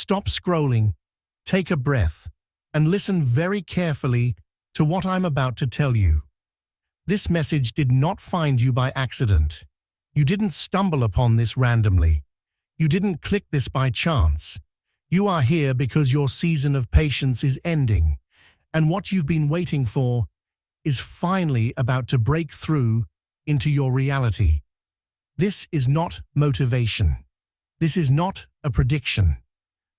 Stop scrolling, take a breath, and listen very carefully to what I'm about to tell you. This message did not find you by accident. You didn't stumble upon this randomly. You didn't click this by chance. You are here because your season of patience is ending, and what you've been waiting for is finally about to break through into your reality. This is not motivation. This is not a prediction.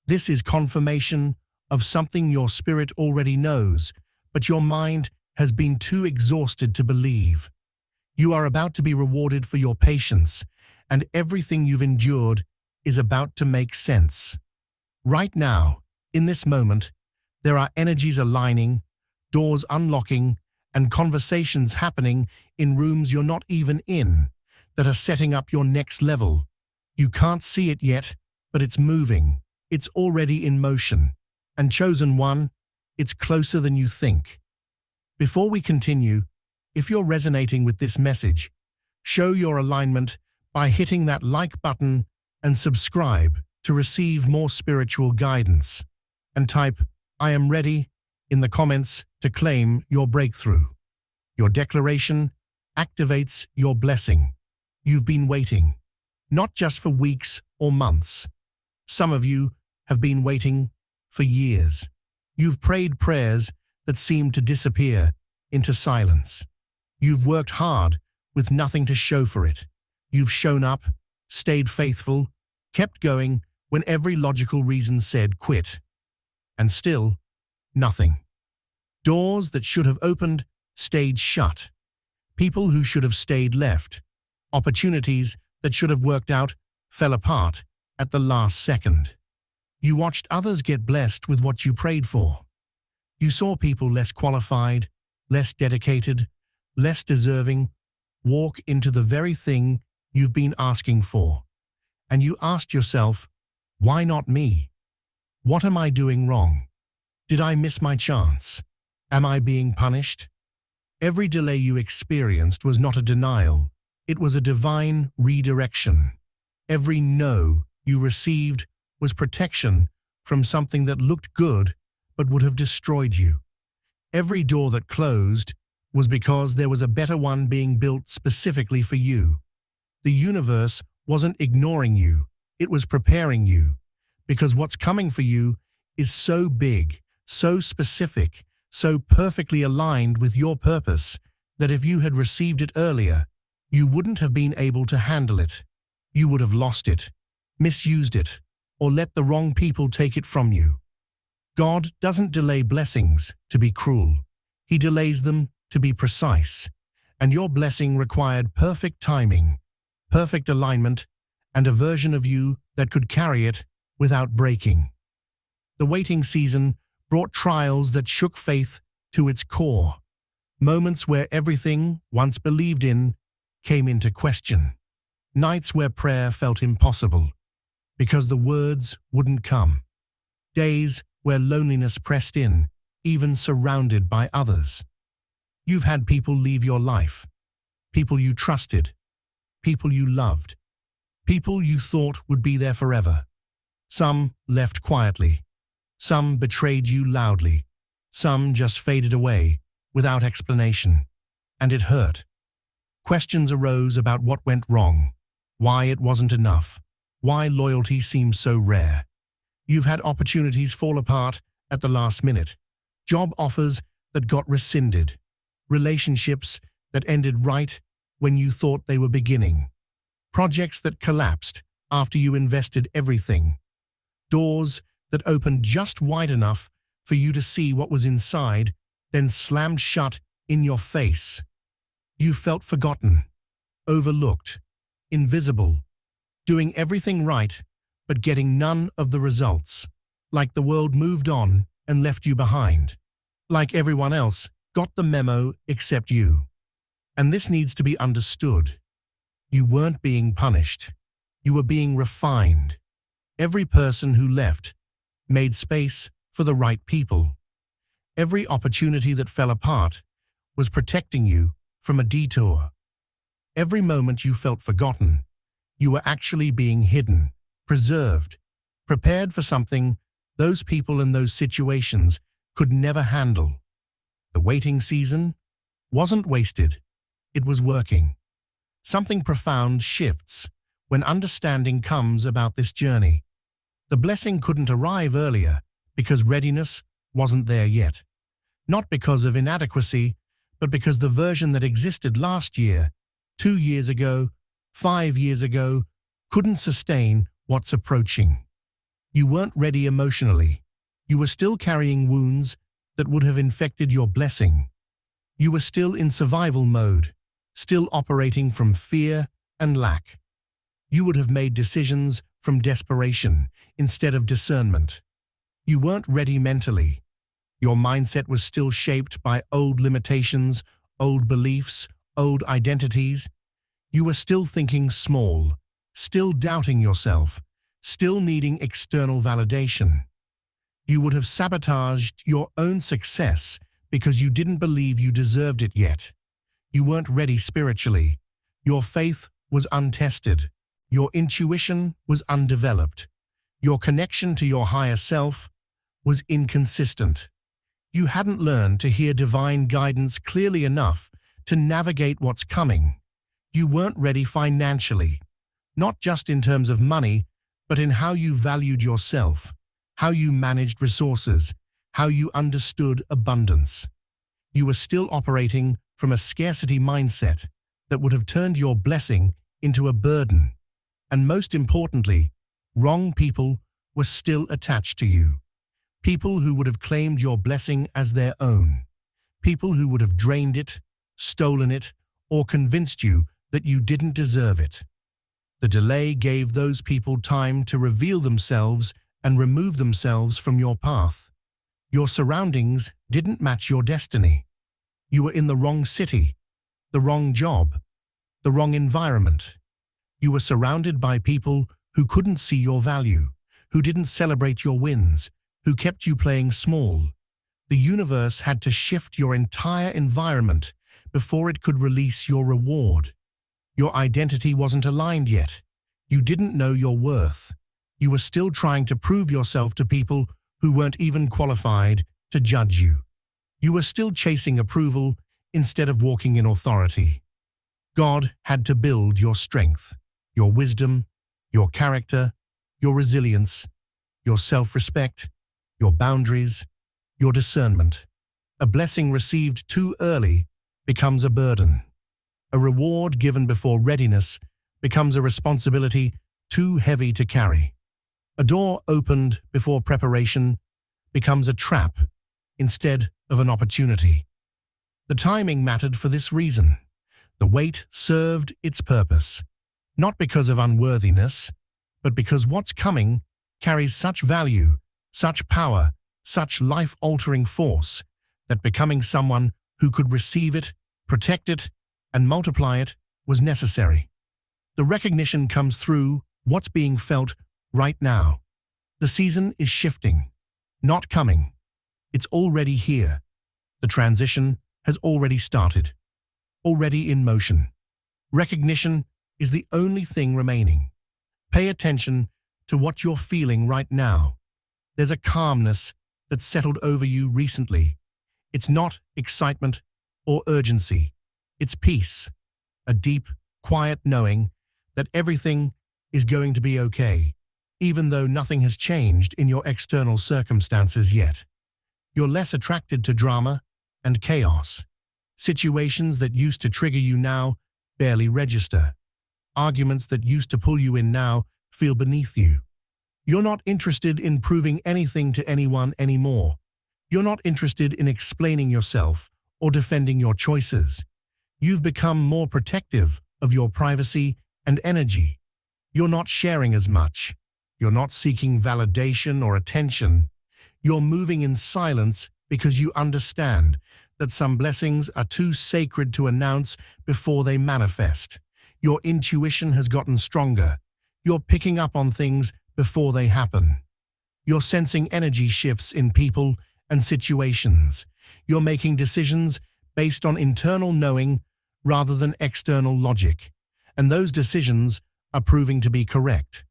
This is confirmation of something your spirit already knows, but your mind has been too exhausted to believe. You are about to be rewarded for your patience, and everything you've endured is about to make sense. Right now, in this moment, there are energies aligning, doors unlocking, and conversations happening in rooms you're not even in that are setting up your next level. You can't see it yet, but it's moving. It's already in motion. And chosen one, it's closer than you think. Before we continue, if you're resonating with this message, show your alignment by hitting that like button and subscribe to receive more spiritual guidance. And type, "I am ready," in the comments to claim your breakthrough. Your declaration activates your blessing. You've been waiting, not just for weeks or months. Some of you have been waiting for years. You've prayed prayers that seemed to disappear into silence. You've worked hard with nothing to show for it. You've shown up, stayed faithful, kept going when every logical reason said quit. And still, nothing. Doors that should have opened stayed shut. People who should have stayed left. Opportunities that should have worked out fell apart at the last second. You watched others get blessed with what you prayed for. You saw people less qualified, less dedicated, less deserving walk into the very thing you've been asking for. And you asked yourself, why not me? What am I doing wrong? Did I miss my chance? Am I being punished? Every delay you experienced was not a denial. It was a divine redirection. Every no you received was protection from something that looked good but would have destroyed you. Every door that closed was because there was a better one being built specifically for you. The universe wasn't ignoring you, it was preparing you, because what's coming for you is so big, so specific, so perfectly aligned with your purpose that if you had received it earlier, you wouldn't have been able to handle it. You would have lost it, misused it, or let the wrong people take it from you. God doesn't delay blessings to be cruel. He delays them to be precise. And your blessing required perfect timing, perfect alignment, and a version of you that could carry it without breaking. The waiting season brought trials that shook faith to its core. Moments where everything, once believed in, came into question. Nights where prayer felt impossible because the words wouldn't come. Days where loneliness pressed in, even surrounded by others. You've had people leave your life, people you trusted, people you loved, people you thought would be there forever. Some left quietly, some betrayed you loudly, some just faded away without explanation, and it hurt. Questions arose about what went wrong, why it wasn't enough, why loyalty seemed so rare. You've had opportunities fall apart at the last minute, job offers that got rescinded, relationships that ended right when you thought they were beginning, projects that collapsed after you invested everything, doors that opened just wide enough for you to see what was inside, then slammed shut in your face. You felt forgotten, overlooked, invisible, doing everything right, but getting none of the results, like the world moved on and left you behind. Like everyone else, got the memo except you. And this needs to be understood. You weren't being punished. You were being refined. Every person who left made space for the right people. Every opportunity that fell apart was protecting you from a detour. Every moment you felt forgotten, you were actually being hidden, preserved, prepared for something those people and those situations could never handle. The waiting season wasn't wasted, it was working. Something profound shifts when understanding comes about this journey. The blessing couldn't arrive earlier because readiness wasn't there yet. Not because of inadequacy, but because the version that existed last year, 2 years ago, 5 years ago, couldn't sustain what's approaching. You weren't ready emotionally. You were still carrying wounds that would have infected your blessing. You were still in survival mode, still operating from fear and lack. You would have made decisions from desperation instead of discernment. You weren't ready mentally. Your mindset was still shaped by old limitations, old beliefs, old identities. You were still thinking small, still doubting yourself, still needing external validation. You would have sabotaged your own success because you didn't believe you deserved it yet. You weren't ready spiritually. Your faith was untested. Your intuition was undeveloped. Your connection to your higher self was inconsistent. You hadn't learned to hear divine guidance clearly enough to navigate what's coming. You weren't ready financially, not just in terms of money, but in how you valued yourself, how you managed resources, how you understood abundance. You were still operating from a scarcity mindset that would have turned your blessing into a burden. And most importantly, wrong people were still attached to you. People who would have claimed your blessing as their own. People who would have drained it, stolen it, or convinced you that you didn't deserve it. The delay gave those people time to reveal themselves and remove themselves from your path. Your surroundings didn't match your destiny. You were in the wrong city, the wrong job, the wrong environment. You were surrounded by people who couldn't see your value, who didn't celebrate your wins, who kept you playing small. The universe had to shift your entire environment before it could release your reward. Your identity wasn't aligned yet. You didn't know your worth. You were still trying to prove yourself to people who weren't even qualified to judge you. You were still chasing approval instead of walking in authority. God had to build your strength, your wisdom, your character, your resilience, your self-respect, your boundaries, your discernment. A blessing received too early becomes a burden. A reward given before readiness becomes a responsibility too heavy to carry. A door opened before preparation becomes a trap instead of an opportunity. The timing mattered for this reason. The wait served its purpose, not because of unworthiness, but because what's coming carries such value, such power, such life-altering force, that becoming someone who could receive it, protect it, and multiply it was necessary. The recognition comes through what's being felt right now. The season is shifting, not coming. It's already here. The transition has already started, already in motion. Recognition is the only thing remaining. Pay attention to what you're feeling right now. There's a calmness that's settled over you recently. It's not excitement or urgency. It's peace, a deep, quiet knowing that everything is going to be okay, even though nothing has changed in your external circumstances yet. You're less attracted to drama and chaos. Situations that used to trigger you now barely register. Arguments that used to pull you in now feel beneath you. You're not interested in proving anything to anyone anymore. You're not interested in explaining yourself or defending your choices. You've become more protective of your privacy and energy. You're not sharing as much. You're not seeking validation or attention. You're moving in silence because you understand that some blessings are too sacred to announce before they manifest. Your intuition has gotten stronger. You're picking up on things before they happen. You're sensing energy shifts in people and situations. You're making decisions based on internal knowing rather than external logic, and those decisions are proving to be correct.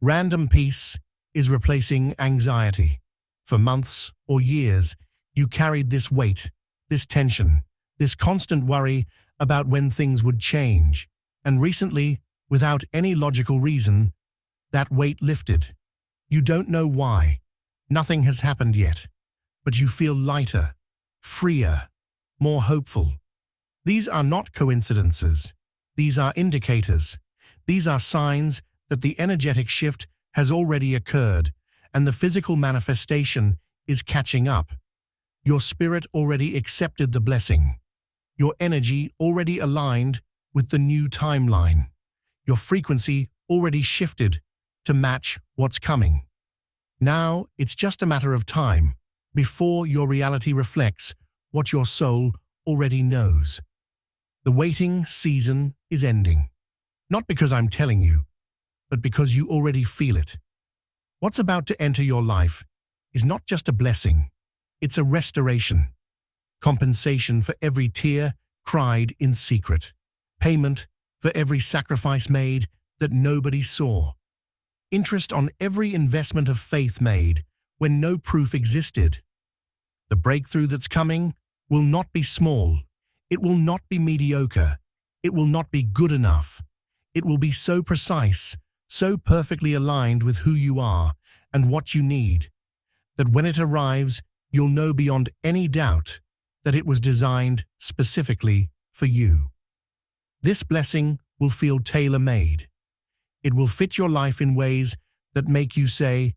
Random peace is replacing anxiety. For months or years, you carried this weight, this tension, this constant worry about when things would change. And recently, without any logical reason, that weight lifted. You don't know why. Nothing has happened yet. But you feel lighter, freer, more hopeful. These are not coincidences. These are indicators. These are signs that the energetic shift has already occurred and the physical manifestation is catching up. Your spirit already accepted the blessing. Your energy already aligned with the new timeline. Your frequency already shifted to match what's coming. Now it's just a matter of time before your reality reflects what your soul already knows. The waiting season is ending. Not because I'm telling you, but because you already feel it. What's about to enter your life is not just a blessing, it's a restoration. Compensation for every tear cried in secret. Payment for every sacrifice made that nobody saw. Interest on every investment of faith made when no proof existed. The breakthrough that's coming will not be small. It will not be mediocre. It will not be good enough. It will be so precise, so perfectly aligned with who you are and what you need, that when it arrives, you'll know beyond any doubt that it was designed specifically for you. This blessing will feel tailor-made. It will fit your life in ways that make you say,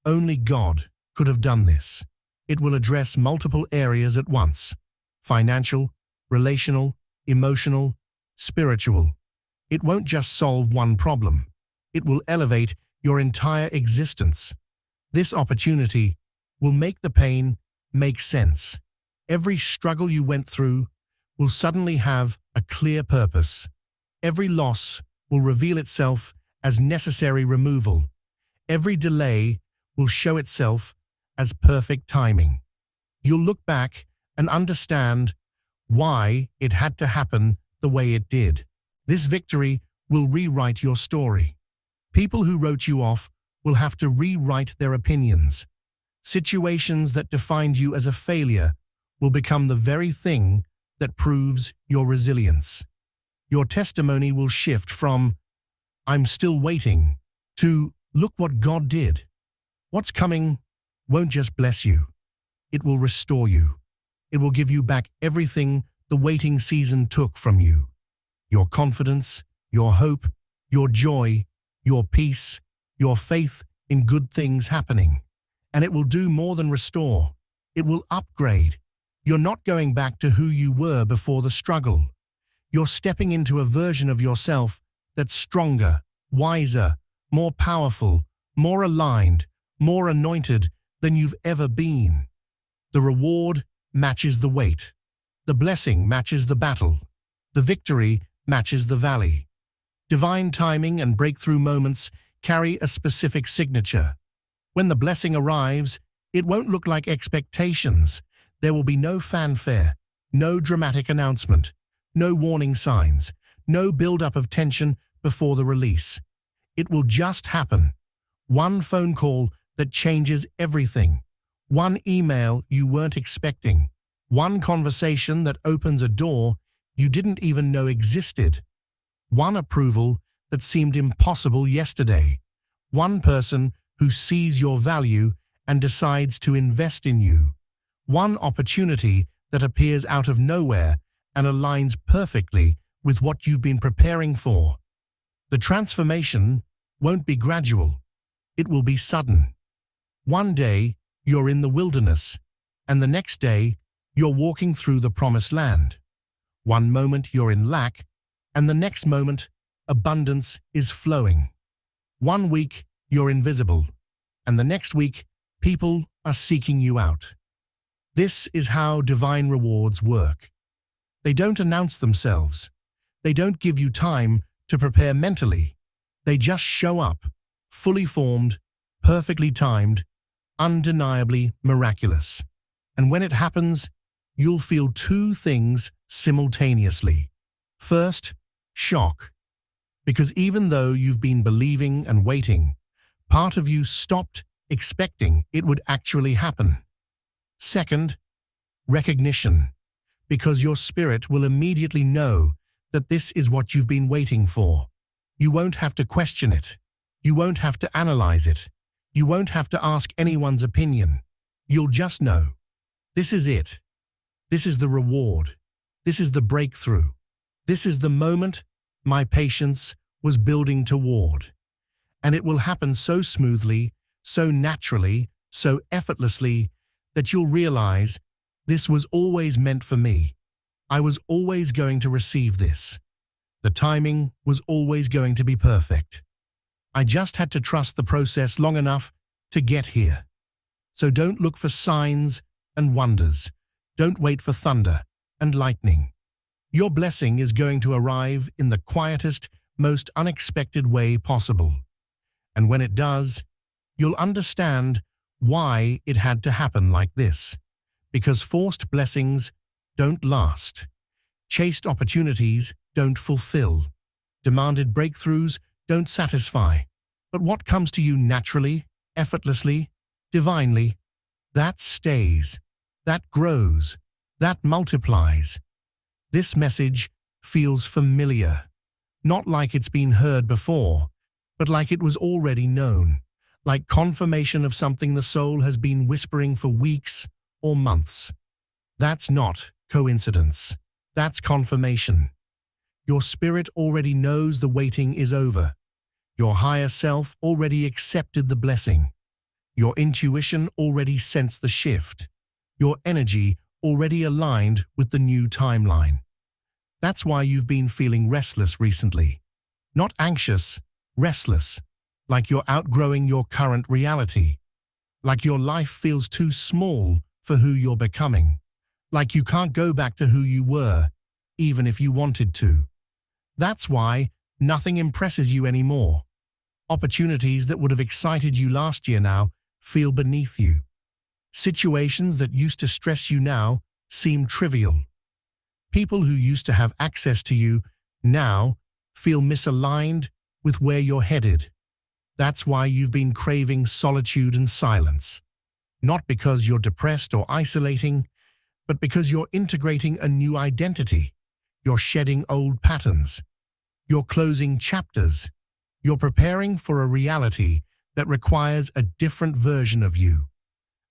"Only God could have done this." It will address multiple areas at once: financial, relational, emotional, spiritual. It won't just solve one problem. It will elevate your entire existence. This opportunity will make the pain make sense. Every struggle you went through will suddenly have a clear purpose. Every loss will reveal itself as necessary removal. Every delay will show itself as perfect timing. You'll look back and understand why it had to happen the way it did. This victory will rewrite your story. People who wrote you off will have to rewrite their opinions. Situations that defined you as a failure will become the very thing that proves your resilience. Your testimony will shift from, "I'm still waiting," to, "Look what God did." What's coming won't just bless you. It will restore you. It will give you back everything the waiting season took from you. Your confidence, your hope, your joy, your peace, your faith in good things happening. And it will do more than restore. It will upgrade. You're not going back to who you were before the struggle. You're stepping into a version of yourself that's stronger, wiser, more powerful, more aligned, more anointed than you've ever been. The reward matches the wait. The blessing matches the battle. The victory matches the valley. Divine timing and breakthrough moments carry a specific signature. When the blessing arrives, it won't look like expectations. There will be no fanfare, no dramatic announcement, no warning signs, no build-up of tension before the release. It will just happen. One phone call that changes everything. One email you weren't expecting. One conversation that opens a door you didn't even know existed. One approval that seemed impossible yesterday. One person who sees your value and decides to invest in you. One opportunity that appears out of nowhere and aligns perfectly with what you've been preparing for. The transformation won't be gradual. It will be sudden. One day, you're in the wilderness, and the next day, you're walking through the promised land. One moment you're in lack, and the next moment, abundance is flowing. One week, you're invisible, and the next week, people are seeking you out. This is how divine rewards work. They don't announce themselves. They don't give you time to prepare mentally. They just show up, fully formed, perfectly timed, undeniably miraculous. And when it happens, you'll feel two things simultaneously. First, shock. Because even though you've been believing and waiting, Part of you stopped expecting it would actually happen. Second, recognition, because your spirit will immediately know that this is what you've been waiting for. You won't have to question it. You won't have to analyze it. You won't have to ask anyone's opinion. You'll just know. This is it. This is the reward. This is the breakthrough. This is the moment my patience was building toward. And it will happen so smoothly, so naturally, so effortlessly that you'll realize this was always meant for me. I was always going to receive this. The timing was always going to be perfect. I just had to trust the process long enough to get here. So don't look for signs and wonders. Don't wait for thunder and lightning. Your blessing is going to arrive in the quietest, most unexpected way possible. And when it does, you'll understand why it had to happen like this. Because forced blessings don't last. Chased opportunities don't fulfill. Demanded breakthroughs don't satisfy. But what comes to you naturally, effortlessly, divinely, that stays, that grows, that multiplies. This message feels familiar, not like it's been heard before, but like it was already known, like confirmation of something the soul has been whispering for weeks or months. That's not coincidence. That's confirmation. Your spirit already knows the waiting is over. Your higher self already accepted the blessing. Your intuition already sensed the shift. Your energy already aligned with the new timeline. That's why you've been feeling restless recently. Not anxious, restless, like you're outgrowing your current reality. Like your life feels too small for who you're becoming. Like you can't go back to who you were, even if you wanted to. That's why nothing impresses you anymore. Opportunities that would have excited you last year now feel beneath you. Situations that used to stress you now seem trivial. People who used to have access to you now feel misaligned with where you're headed. That's why you've been craving solitude and silence. Not because you're depressed or isolating, but because you're integrating a new identity. You're shedding old patterns. You're closing chapters. You're preparing for a reality that requires a different version of you.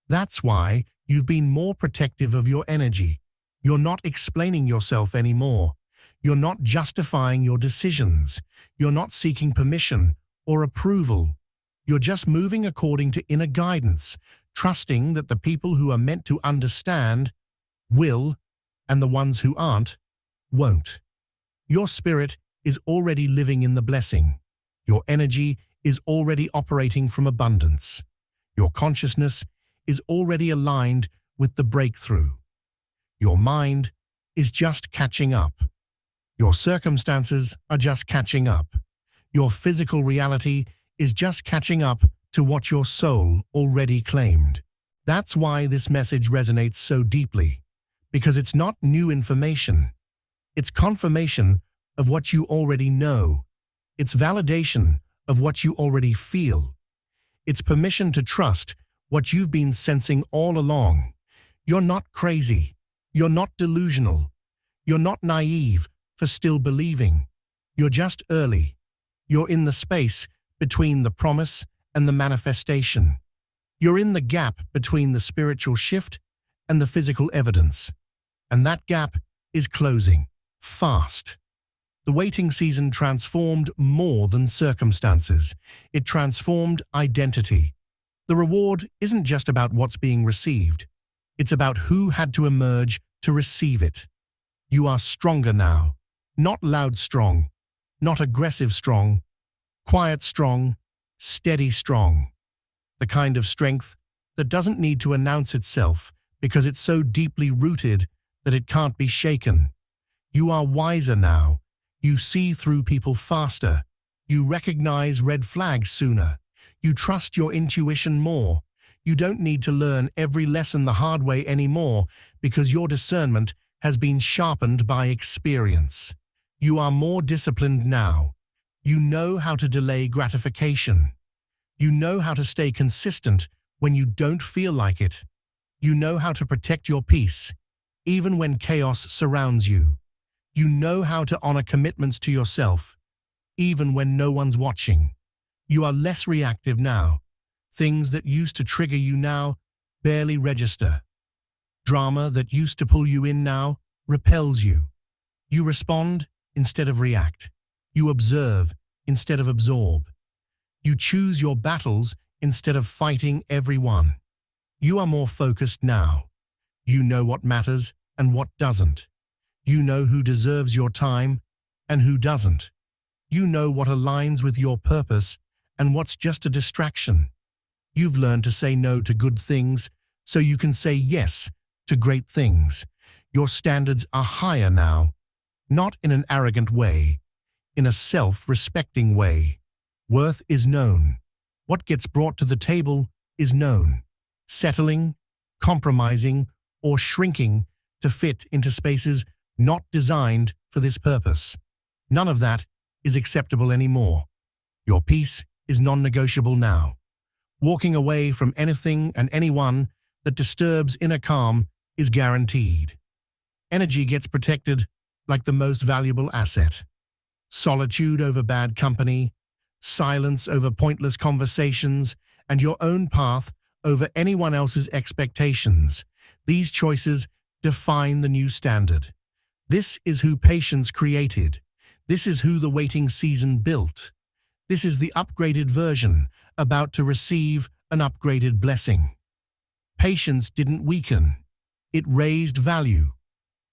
That's why you've been more protective of your energy. You're not explaining yourself anymore. You're not justifying your decisions. You're not seeking permission or approval. You're just moving according to inner guidance, trusting that the people who are meant to understand will, and the ones who aren't, won't. Your spirit is already living in the blessing. Your energy is already operating from abundance. Your consciousness is already aligned with the breakthrough. Your mind is just catching up. Your circumstances are just catching up. Your physical reality is just catching up to what your soul already claimed. That's why this message resonates so deeply, because it's not new information. It's confirmation of what you already know. It's validation of what you already feel. It's permission to trust what you've been sensing all along. You're not crazy. You're not delusional. You're not naive for still believing. You're just early. You're in the space between the promise and the manifestation. You're in the gap between the spiritual shift and the physical evidence. And that gap is closing, fast. The waiting season transformed more than circumstances. It transformed identity. The reward isn't just about what's being received. It's about who had to emerge to receive it. You are stronger now. Not loud strong, not aggressive strong, quiet strong, steady strong. The kind of strength that doesn't need to announce itself because it's so deeply rooted that it can't be shaken. You are wiser now. You see through people faster. You recognize red flags sooner. You trust your intuition more. You don't need to learn every lesson the hard way anymore because your discernment has been sharpened by experience. You are more disciplined now. You know how to delay gratification. You know how to stay consistent when you don't feel like it. You know how to protect your peace, even when chaos surrounds you. You know how to honor commitments to yourself, even when no one's watching. You are less reactive now. Things that used to trigger you now barely register. Drama that used to pull you in now repels you. You respond instead of react. You observe instead of absorb. You choose your battles instead of fighting every one. You are more focused now. You know what matters and what doesn't. You know who deserves your time and who doesn't. You know what aligns with your purpose and what's just a distraction. You've learned to say no to good things so you can say yes to great things. Your standards are higher now, not in an arrogant way, in a self-respecting way. Worth is known. What gets brought to the table is known. Settling, compromising, or shrinking to fit into spaces not designed for this purpose. None of that is acceptable anymore. Your peace is non-negotiable now. Walking away from anything and anyone that disturbs inner calm is guaranteed. Energy gets protected like the most valuable asset. Solitude over bad company, silence over pointless conversations, and your own path over anyone else's expectations. These choices define the new standard. This is who patience created. This is who the waiting season built. This is the upgraded version about to receive an upgraded blessing. Patience didn't weaken. It raised value.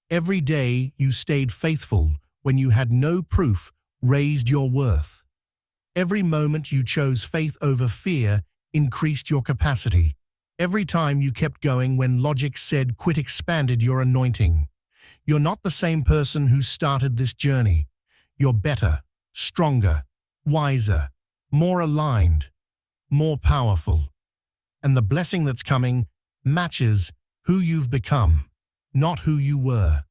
Every day you stayed faithful when you had no proof raised your worth. Every moment you chose faith over fear increased your capacity. Every time you kept going when logic said quit expanded your anointing. You're not the same person who started this journey. You're better, stronger, wiser, more aligned, more powerful. And the blessing that's coming matches who you've become, not who you were.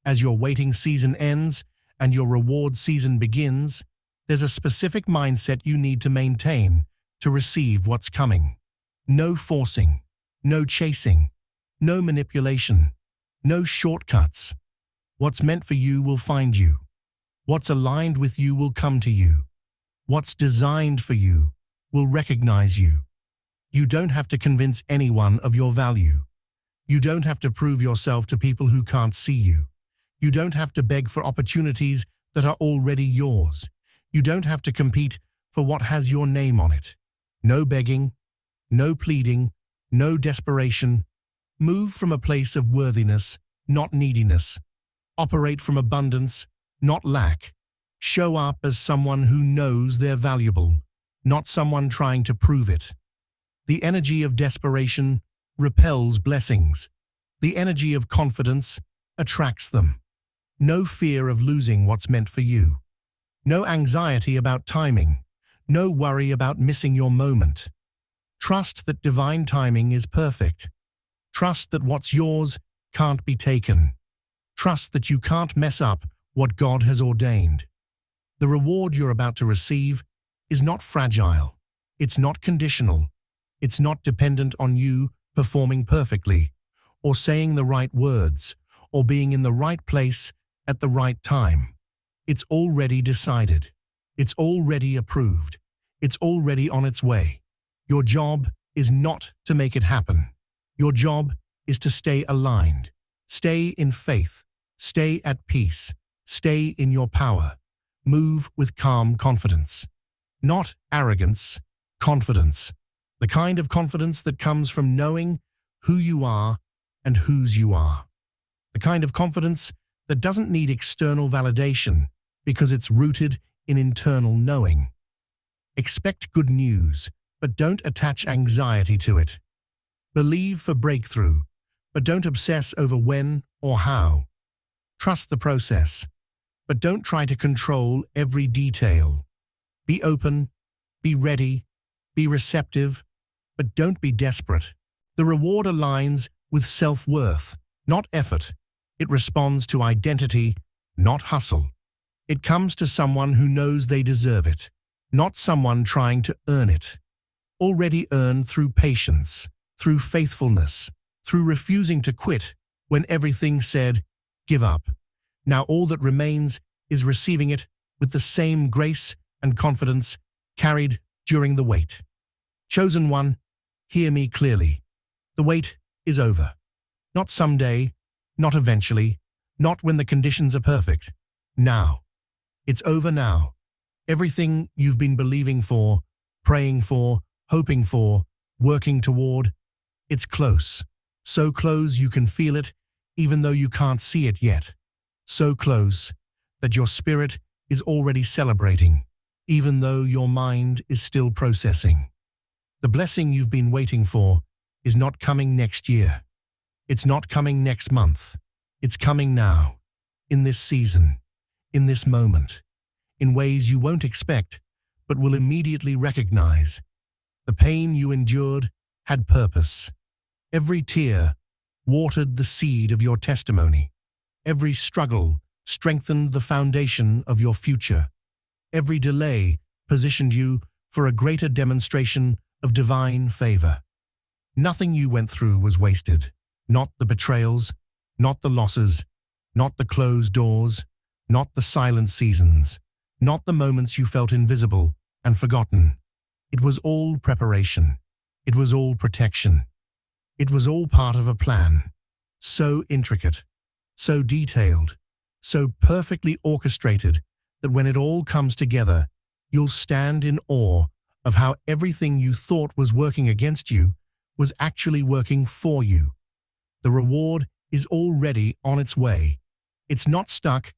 As your waiting season ends and your reward season begins, there's a specific mindset you need to maintain to receive what's coming. No forcing, no chasing, no manipulation, no shortcuts. What's meant for you will find you. What's aligned with you will come to you. What's designed for you will recognize you. You don't have to convince anyone of your value. You don't have to prove yourself to people who can't see you. You don't have to beg for opportunities that are already yours. You don't have to compete for what has your name on it. No begging, no pleading, no desperation. Move from a place of worthiness, not neediness. Operate from abundance, not lack. Show up as someone who knows they're valuable, not someone trying to prove it. The energy of desperation repels blessings. The energy of confidence attracts them. No fear of losing what's meant for you. No anxiety about timing. No worry about missing your moment. Trust that divine timing is perfect. Trust that what's yours can't be taken. Trust that you can't mess up what God has ordained. The reward you're about to receive is not fragile. It's not conditional. It's not dependent on you performing perfectly, or saying the right words, or being in the right place at the right time. It's already decided. It's already approved. It's already on its way. Your job is not to make it happen. Your job is to stay aligned. Stay in faith. Stay at peace. Stay in your power. Move with calm confidence. Not arrogance, confidence. The kind of confidence that comes from knowing who you are and whose you are. The kind of confidence that doesn't need external validation because it's rooted in internal knowing. Expect good news, but don't attach anxiety to it. Believe for breakthrough, but don't obsess over when or how. Trust the process, but don't try to control every detail. Be open, be ready, be receptive, but don't be desperate. The reward aligns with self-worth, not effort. It responds to identity, not hustle. It comes to someone who knows they deserve it, not someone trying to earn it. already earned through patience, through faithfulness, through refusing to quit when everything said, give up. Now all that remains is receiving it with the same grace and confidence carried during the wait. Chosen one, hear me clearly. The wait is over. Not someday, not eventually, not when the conditions are perfect. Now. It's over now. Everything you've been believing for, praying for, hoping for, working toward, it's close. So close you can feel it, even though you can't see it yet. So close that your spirit is already celebrating, even though your mind is still processing. The blessing you've been waiting for is not coming next year. It's not coming next month. It's coming now, in this season, in this moment, in ways you won't expect, but will immediately recognize. The pain you endured had purpose. Every tear watered the seed of your testimony. Every struggle strengthened the foundation of your future. Every delay positioned you for a greater demonstration of divine favor. Nothing you went through was wasted. Not the betrayals, not the losses, not the closed doors, not the silent seasons, not the moments you felt invisible and forgotten. It was all preparation. It was all protection. It was all part of a plan. So intricate, so detailed, so perfectly orchestrated that when it all comes together, you'll stand in awe of how everything you thought was working against you was actually working for you. The reward is already on its way. It's not stuck.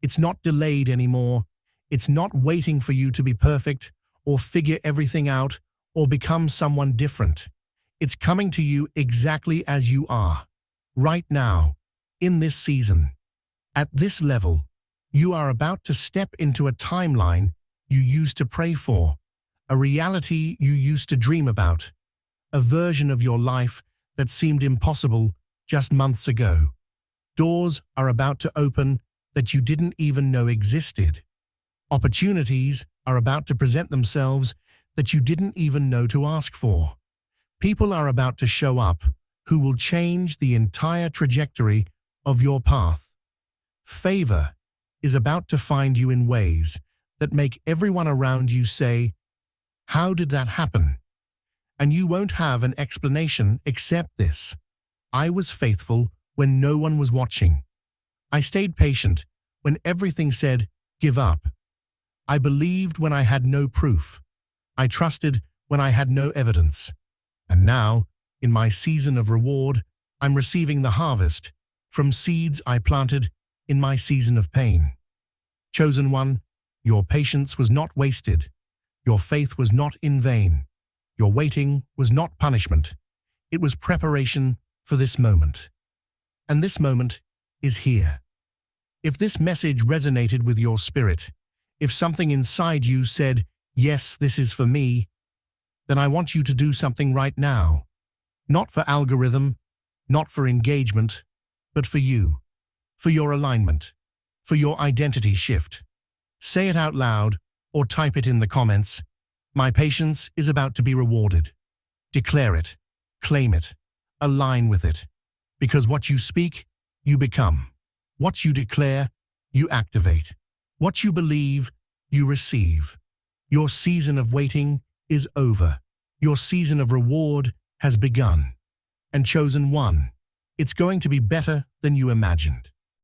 It's not delayed anymore. It's not waiting for you to be perfect or figure everything out or become someone different. It's coming to you exactly as you are, right now, in this season. At this level, you are about to step into a timeline you used to pray for, a reality you used to dream about, a version of your life that seemed impossible just months ago. Doors are about to open that you didn't even know existed. Opportunities are about to present themselves that you didn't even know to ask for. People are about to show up who will change the entire trajectory of your path. Favor is about to find you in ways that make everyone around you say, "How did that happen?" And you won't have an explanation except this: I was faithful when no one was watching. I stayed patient when everything said, "Give up." I believed when I had no proof. I trusted when I had no evidence. And now, in my season of reward, I'm receiving the harvest from seeds I planted in my season of pain. Chosen one, your patience was not wasted. Your faith was not in vain. Your waiting was not punishment. It was preparation for this moment. And this moment is here. If this message resonated with your spirit, if something inside you said, "Yes, this is for me," then I want you to do something right now. Not for algorithm, not for engagement, but for you, for your alignment, for your identity shift. Say it out loud or type it in the comments. My patience is about to be rewarded. Declare it, claim it, align with it. Because what you speak, you become. What you declare, you activate. What you believe, you receive. Your season of waiting is over. Your season of reward has begun. And chosen one, it's going to be better than you imagined.